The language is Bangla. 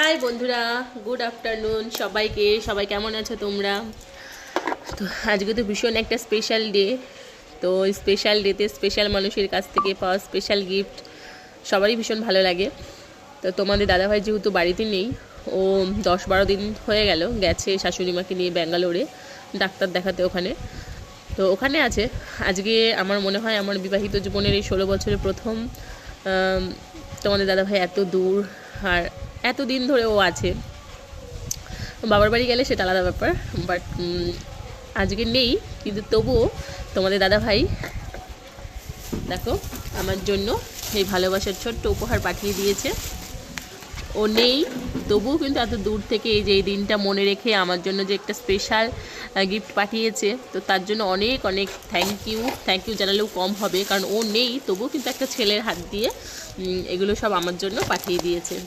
হাই বন্ধুরা, গুড আফটারনুন সবাইকে। সবাই কেমন আছো তোমরা? তো আজকে তো ভীষণ একটা স্পেশাল ডে। তো স্পেশাল ডেতে স্পেশাল মানুষের কাছ থেকে পাওয়া স্পেশাল গিফট সবারই ভীষণ ভালো লাগে। তো তোমাদের দাদাভাই যেহেতু বাড়িতে নেই, ও 10-12 দিন হয়ে গেল গেছে শাশুড়ি মাকে নিয়ে ব্যাঙ্গালোরে ডাক্তার দেখাতে ওখানে। তো ওখানে আছে। আজকে আমার মনে হয় আমার বিবাহিত জীবনের এই 16 বছরের প্রথম তোমাদের দাদাভাই এত দূর আর এত দিন ধরে ও আছে। বাবার বাড়ি গেলে সেটা আলাদা ব্যাপার, বাট আজকে নেই, কিন্তু তবুও তোমাদের দাদাভাই দেখো আমার জন্য এই ভালোবাসার ছোট্ট উপহার পাঠিয়ে দিয়েছে। ও নেই, তবুও কিন্তু এত দূর থেকে এই যে এই দিনটা মনে রেখে আমার জন্য যে একটা স্পেশাল গিফট পাঠিয়েছে, তো তার জন্য অনেক অনেক থ্যাংক ইউ জানালেও কম হবে, কারণ ও নেই তবুও কিন্তু একটা ছেলের হাত দিয়ে এগুলো সব আমার জন্য পাঠিয়ে দিয়েছে।